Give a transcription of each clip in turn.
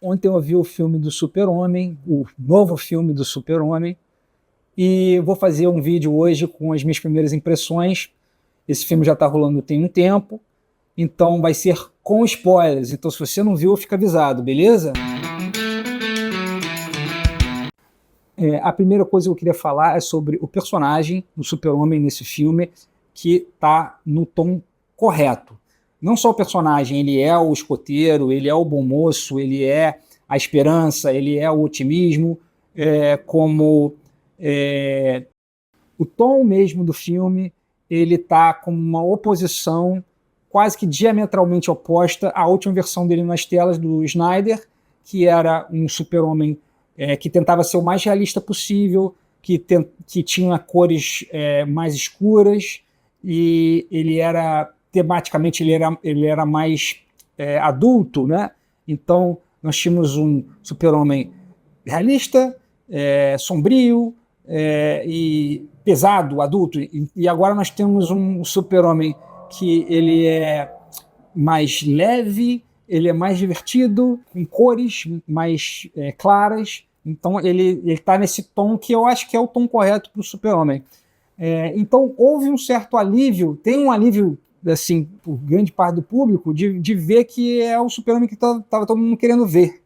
Ontem eu vi o filme do Super-Homem, o novo filme do Super-Homem, e vou fazer um vídeo hoje com as minhas primeiras impressões. Esse filme já está rolando tem um tempo, então vai ser com spoilers. Então, se você não viu, fica avisado, beleza? A primeira coisa que eu queria falar é sobre o personagem do Super-Homem nesse filme, que está no tom correto. Não só o personagem, ele é o escoteiro, ele é o bom moço, ele é a esperança, ele é o otimismo, o tom mesmo do filme, ele está como uma oposição quase que diametralmente oposta à última versão dele nas telas do Snyder, que era um Super-Homem que tentava ser o mais realista possível, que tinha cores mais escuras, e ele era, tematicamente, ele era mais adulto, né? Então, nós tínhamos um Super-Homem realista, sombrio e pesado, adulto, e agora nós temos um Super-Homem que ele é mais leve, ele é mais divertido, com cores mais claras. Então ele está nesse tom que eu acho que é o tom correto para o Super-Homem. Então houve um certo alívio, tem um alívio assim, por grande parte do público, de ver que é o Super-Homem que estava todo mundo querendo ver.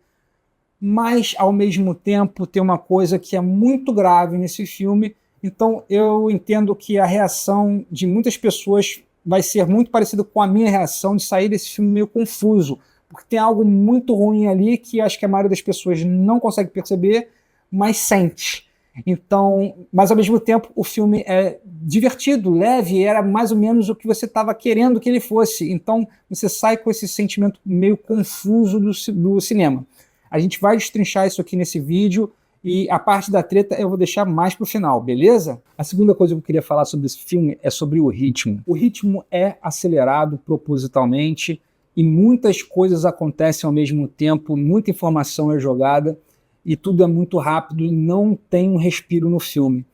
Mas, ao mesmo tempo, tem uma coisa que é muito grave nesse filme. Então eu entendo que a reação de muitas pessoas vai ser muito parecida com a minha reação de sair desse filme meio confuso, porque tem algo muito ruim ali que acho que a maioria das pessoas não consegue perceber, mas sente. Então, mas ao mesmo tempo o filme é divertido, leve, era mais ou menos o que você estava querendo que ele fosse. Então você sai com esse sentimento meio confuso do cinema. A gente vai destrinchar isso aqui nesse vídeo, e a parte da treta eu vou deixar mais pro final, beleza? A segunda coisa que eu queria falar sobre esse filme é sobre o ritmo. O ritmo é acelerado propositalmente e muitas coisas acontecem ao mesmo tempo, muita informação é jogada e tudo é muito rápido e não tem um respiro no filme.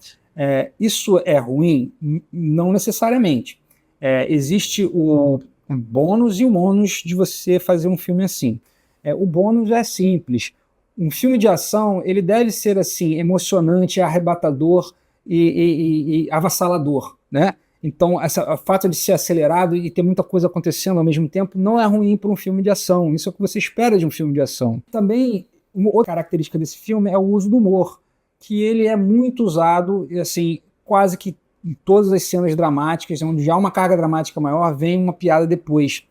Isso é ruim? Não necessariamente. Existe o bônus e o ônus de você fazer um filme assim. O bônus é simples. Um filme de ação, ele deve ser assim, emocionante, arrebatador e avassalador, né? Então, o fato de ser acelerado e ter muita coisa acontecendo ao mesmo tempo não é ruim para um filme de ação. Isso é o que você espera de um filme de ação. Também, uma outra característica desse filme é o uso do humor, que ele é muito usado, assim, quase que em todas as cenas dramáticas, onde já há uma carga dramática maior, vem uma piada depois.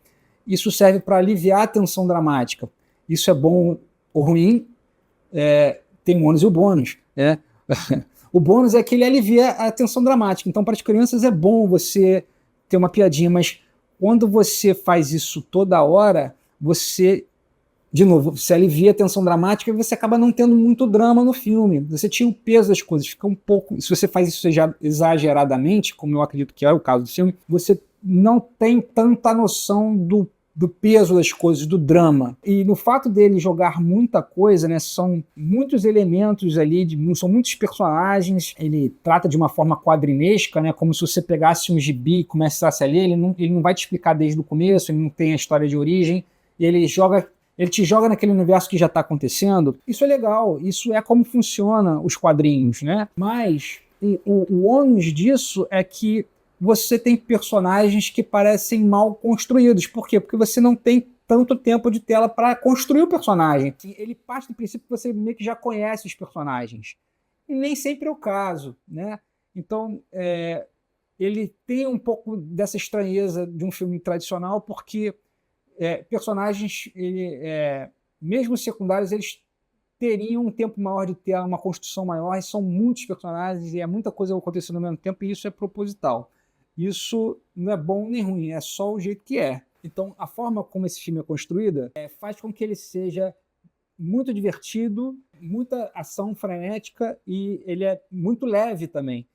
Isso serve para aliviar a tensão dramática. Isso é bom ou ruim? Tem o ônus e o bônus, né? O bônus é que ele alivia a tensão dramática. Então, para as crianças é bom você ter uma piadinha, mas quando você faz isso toda hora, você, de novo, você alivia a tensão dramática e você acaba não tendo muito drama no filme. Você tira o peso das coisas, fica um pouco... Se você faz isso exageradamente, como eu acredito que é o caso do filme, você não tem tanta noção do peso das coisas, do drama. E no fato dele jogar muita coisa, né, são muitos elementos ali, são muitos personagens, ele trata de uma forma quadrinesca, né, como se você pegasse um gibi e começasse a ler, ele não vai te explicar desde o começo, ele não tem a história de origem, e ele te joga naquele universo que já está acontecendo. Isso é legal, isso é como funciona os quadrinhos, né? Mas o ônus disso é que você tem personagens que parecem mal construídos. Por quê? Porque você não tem tanto tempo de tela para construir o personagem. Ele parte do princípio que você meio que já conhece os personagens. E nem sempre é o caso, né? Então, ele tem um pouco dessa estranheza de um filme tradicional, porque personagens, mesmo secundários, eles teriam um tempo maior de tela, uma construção maior, e são muitos personagens, e é muita coisa acontecendo ao mesmo tempo, e isso é proposital. Isso não é bom nem ruim, é só o jeito que é. Então, a forma como esse filme é construída faz com que ele seja muito divertido, muita ação frenética, e ele é muito leve também.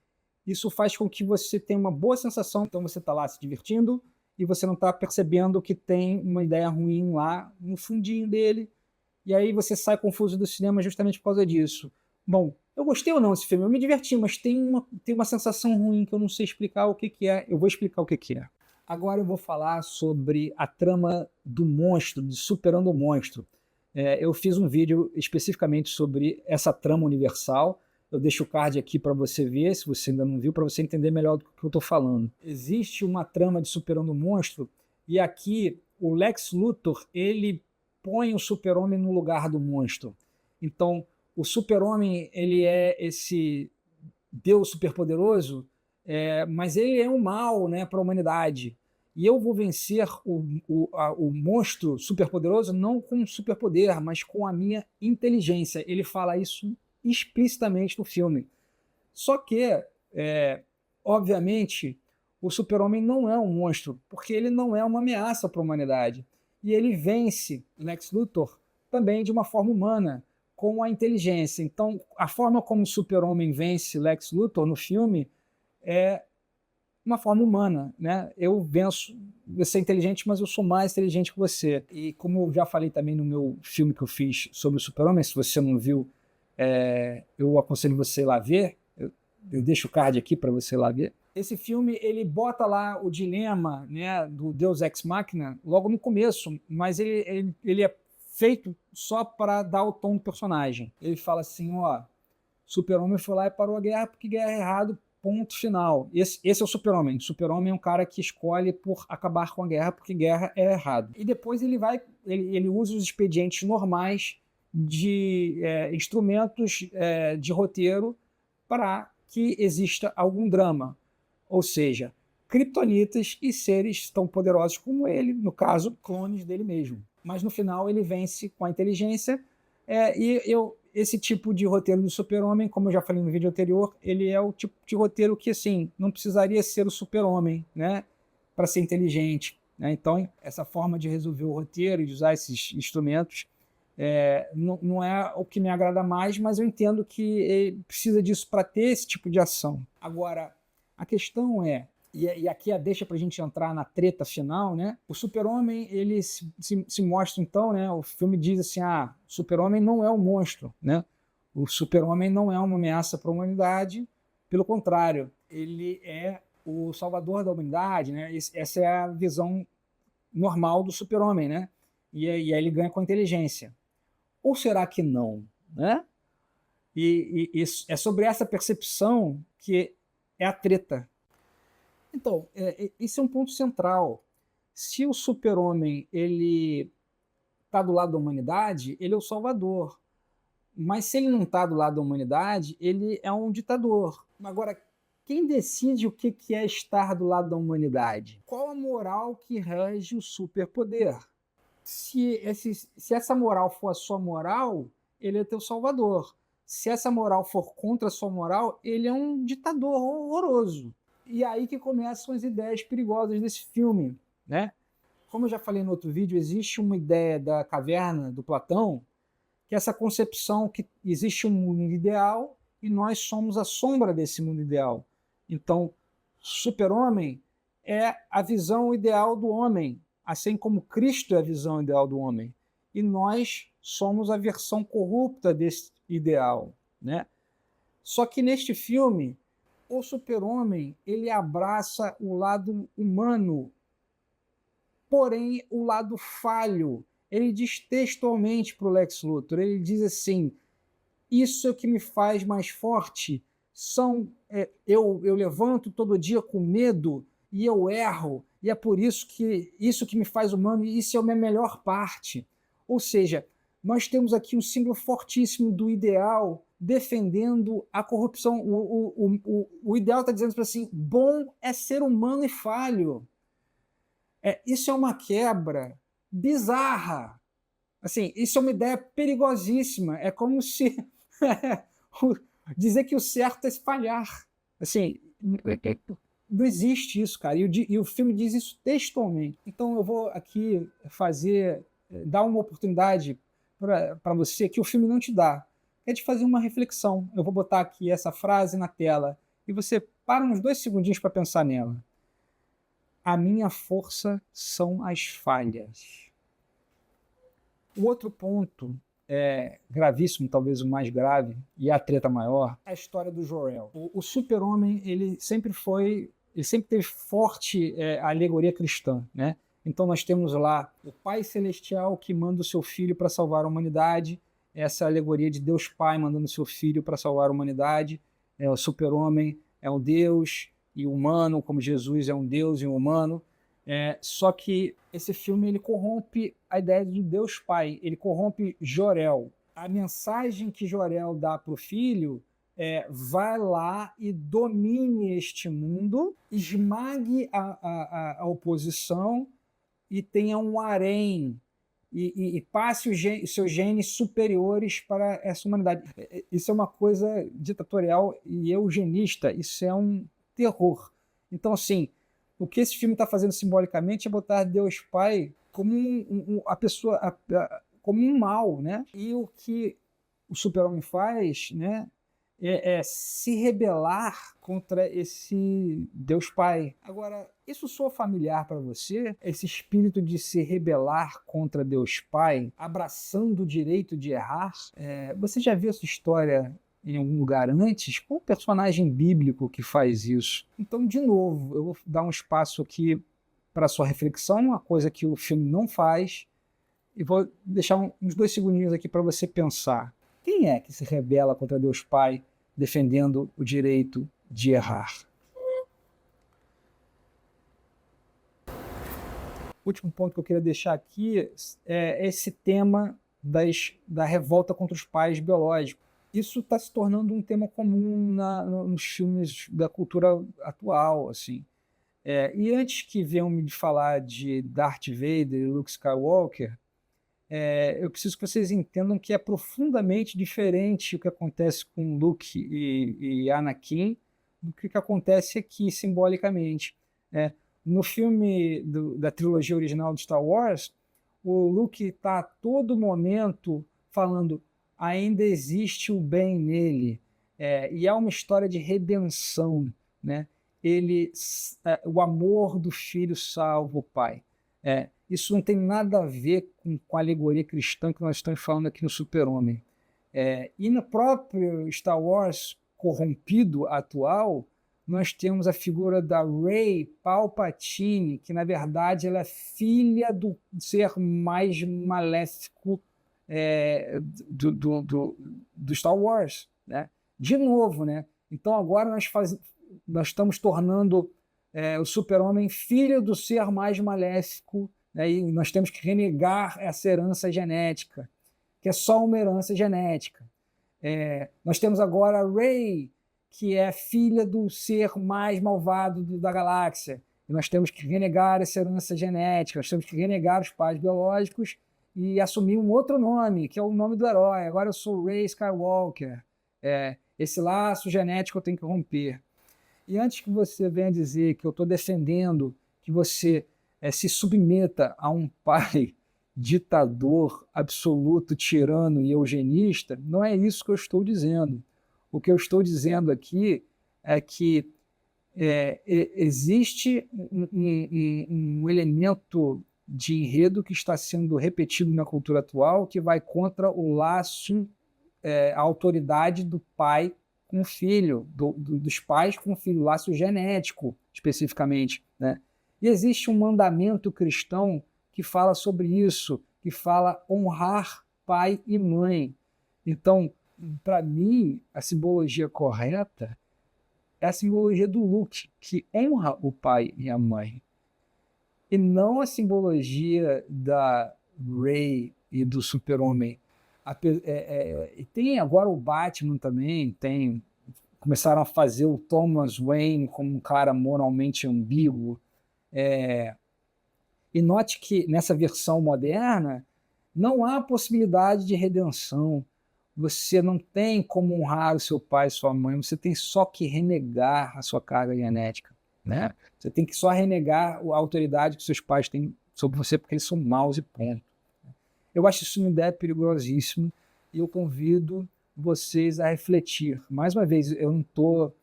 Isso faz com que você tenha uma boa sensação, então você está lá se divertindo, e você não está percebendo que tem uma ideia ruim lá no fundinho dele, e aí você sai confuso do cinema justamente por causa disso. Bom, eu gostei ou não desse filme, eu me diverti, mas tem uma sensação ruim que eu não sei explicar o que é. Eu vou explicar o que é. Agora eu vou falar sobre a trama do monstro, de Superando o Monstro. Eu fiz um vídeo especificamente sobre essa trama universal. Eu deixo o card aqui para você ver, se você ainda não viu, para você entender melhor do que eu estou falando. Existe uma trama de Superando o Monstro, e aqui o Lex Luthor, ele põe o Super-Homem no lugar do monstro. Então, o Super-Homem, ele é esse Deus superpoderoso, mas ele é um mal, né, para a humanidade. E eu vou vencer o monstro superpoderoso não com superpoder, mas com a minha inteligência. Ele fala isso explicitamente no filme. Só que, obviamente, o Super-Homem não é um monstro, porque ele não é uma ameaça para a humanidade. E ele vence Lex Luthor também de uma forma humana, com a inteligência. Então, a forma como o Super-Homem vence Lex Luthor no filme é uma forma humana, né? Eu venço, você é inteligente, mas eu sou mais inteligente que você. E como eu já falei também no meu filme que eu fiz sobre o Super-Homem, se você não viu, eu aconselho você ir lá ver. Eu deixo o card aqui para você ir lá ver. Esse filme, ele bota lá o dilema, né, do Deus Ex Machina logo no começo, mas ele é feito só para dar o tom do personagem. Ele fala assim, ó, Super-Homem foi lá e parou a guerra porque guerra é errado, ponto final. Esse é o Super-Homem. O Super-Homem é um cara que escolhe por acabar com a guerra porque guerra é errado. E depois ele usa os expedientes normais de instrumentos de roteiro para que exista algum drama. Ou seja, kryptonitas e seres tão poderosos como ele, no caso, clones dele mesmo. Mas no final ele vence com a inteligência, esse tipo de roteiro do Super-Homem, como eu já falei no vídeo anterior, ele é o tipo de roteiro que, assim, não precisaria ser o Super-Homem, né, para ser inteligente, né? Então, essa forma de resolver o roteiro e de usar esses instrumentos não é o que me agrada mais, mas eu entendo que ele precisa disso para ter esse tipo de ação. Agora, a questão e aqui deixa para a gente entrar na treta final, né? O Super-Homem, ele se mostra então, né? O filme diz assim, o Super-Homem não é um monstro, né? O Super-Homem não é uma ameaça para a humanidade, pelo contrário, ele é o salvador da humanidade, né? Essa é a visão normal do Super-Homem, né? E aí ele ganha com a inteligência. Ou será que não, né? E é sobre essa percepção que é a treta. Então, esse é um ponto central. Se o Super-Homem ele está do lado da humanidade, ele é o salvador. Mas se ele não está do lado da humanidade, ele é um ditador. Agora, quem decide o que é estar do lado da humanidade? Qual a moral que rege o superpoder? Se essa moral for a sua moral, ele é teu salvador. Se essa moral for contra a sua moral, ele é um ditador horroroso. E aí que começam as ideias perigosas desse filme, né? Como eu já falei no outro vídeo, existe uma ideia da caverna do Platão, que é essa concepção que existe um mundo ideal e nós somos a sombra desse mundo ideal. Então, Super-Homem é a visão ideal do homem, assim como Cristo é a visão ideal do homem. E nós somos a versão corrupta desse ideal, né? Só que neste filme, o Super-Homem, ele abraça o lado humano, porém o lado falho. Ele diz textualmente para o Lex Luthor, ele diz assim, isso é o que me faz mais forte, eu levanto todo dia com medo e eu erro, e é por isso que isso que me faz humano, e isso é a minha melhor parte. Ou seja, nós temos aqui um símbolo fortíssimo do ideal defendendo a corrupção. O ideal está dizendo assim, bom é ser humano e falho. Isso é uma quebra bizarra. Assim, isso é uma ideia perigosíssima. É como se dizer que o certo é falhar. Assim, não existe isso, cara. E o filme diz isso textualmente. Então eu vou aqui dar uma oportunidade para você que o filme não te dá. É de fazer uma reflexão. Eu vou botar aqui essa frase na tela e você para uns 2 segundinhos para pensar nela. A minha força são as falhas. O outro ponto gravíssimo, talvez o mais grave, e a treta maior, é a história do Jor-El. O Super-Homem, ele sempre teve forte a alegoria cristã, né? Então nós temos lá o Pai Celestial que manda o seu Filho para salvar a humanidade. Essa é a alegoria de Deus Pai mandando o seu Filho para salvar a humanidade. O super-homem é um Deus e humano, como Jesus é um Deus e um humano. Só que esse filme ele corrompe a ideia do Deus Pai, ele corrompe Jor-El. A mensagem que Jor-El dá para o filho vai lá e domine este mundo, esmague a oposição e tenha um harém e passe os seus genes superiores para essa humanidade. Isso é uma coisa ditatorial e eugenista, isso é um terror. Então, assim, o que esse filme está fazendo simbolicamente é botar Deus Pai como como um mal, né? E o que o super-homem faz, né, é se rebelar contra esse Deus Pai. Agora, isso soa familiar para você? Esse espírito de se rebelar contra Deus Pai, abraçando o direito de errar? Você já viu essa história em algum lugar antes? Qual personagem bíblico que faz isso? Então, de novo, eu vou dar um espaço aqui para sua reflexão, uma coisa que o filme não faz, e vou deixar uns 2 segundinhos aqui para você pensar. Quem é que se rebela contra Deus Pai defendendo o direito de errar? O último ponto que eu queria deixar aqui é esse tema da revolta contra os pais biológicos. Isso está se tornando um tema comum nos filmes da cultura atual, assim. E antes que venham me falar de Darth Vader e Luke Skywalker, eu preciso que vocês entendam que é profundamente diferente o que acontece com Luke e Anakin do que acontece aqui simbolicamente. No filme da trilogia original de Star Wars, o Luke está a todo momento falando ainda existe o bem nele, e é uma história de redenção, né? O amor do filho salva o pai. Isso não tem nada a ver com a alegoria cristã que nós estamos falando aqui no Super-Homem. E no próprio Star Wars corrompido atual, nós temos a figura da Rey Palpatine, que na verdade ela é filha do ser mais maléfico do Star Wars, né? De novo, né? Então agora nós estamos tornando o Super-Homem filho do ser mais maléfico, né? E nós temos que renegar essa herança genética, que é só uma herança genética. Nós temos agora a Rey, que é filha do ser mais malvado da galáxia, e nós temos que renegar essa herança genética, nós temos que renegar os pais biológicos e assumir um outro nome, que é o nome do herói. Agora eu sou Rey Skywalker. Esse laço genético eu tenho que romper. E antes que você venha dizer que eu estou defendendo que você se submeta a um pai ditador, absoluto, tirano e eugenista, não é isso que eu estou dizendo. O que eu estou dizendo aqui é que existe um elemento de enredo que está sendo repetido na cultura atual que vai contra o laço, a autoridade do pai com o filho, dos pais com o filho, laço genético, especificamente, né? E existe um mandamento cristão que fala sobre isso, que fala honrar pai e mãe. Então, para mim, a simbologia correta é a simbologia do Luke, que honra o pai e a mãe, e não a simbologia da Rey e do Super-Homem. E tem agora o Batman também, começaram a fazer o Thomas Wayne como um cara moralmente ambíguo. E note que nessa versão moderna não há possibilidade de redenção. Você não tem como honrar o seu pai e sua mãe, você tem só que renegar a sua carga genética, né? Você tem que só renegar a autoridade que seus pais têm sobre você, porque eles são maus e ponto. Eu acho isso uma ideia perigosíssima e eu convido vocês a refletir. Mais uma vez, eu não estou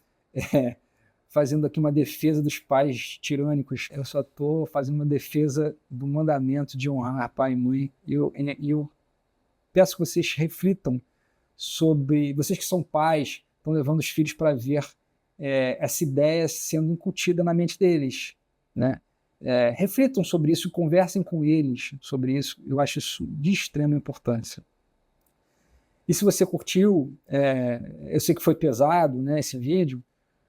fazendo aqui uma defesa dos pais tirânicos, eu só estou fazendo uma defesa do mandamento de honrar pai e mãe. E eu peço que vocês reflitam sobre, vocês que são pais, estão levando os filhos para ver essa ideia sendo incutida na mente deles, né? reflitam sobre isso, conversem com eles sobre isso. Eu acho isso de extrema importância. E se você curtiu, eu sei que foi pesado, né, esse vídeo,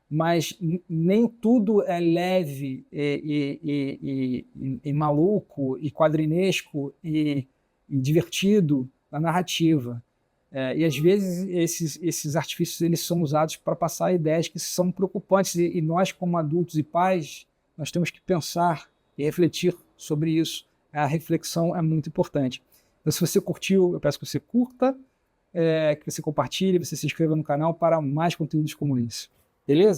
mas nem tudo é leve e maluco e quadrinesco e divertido na narrativa. E às vezes esses artifícios eles são usados para passar ideias que são preocupantes e nós como adultos e pais nós temos que pensar e refletir sobre isso. A reflexão é muito importante. Então, se você curtiu, eu peço que você curta, que você compartilhe, você se inscreva no canal para mais conteúdos como esse. Beleza?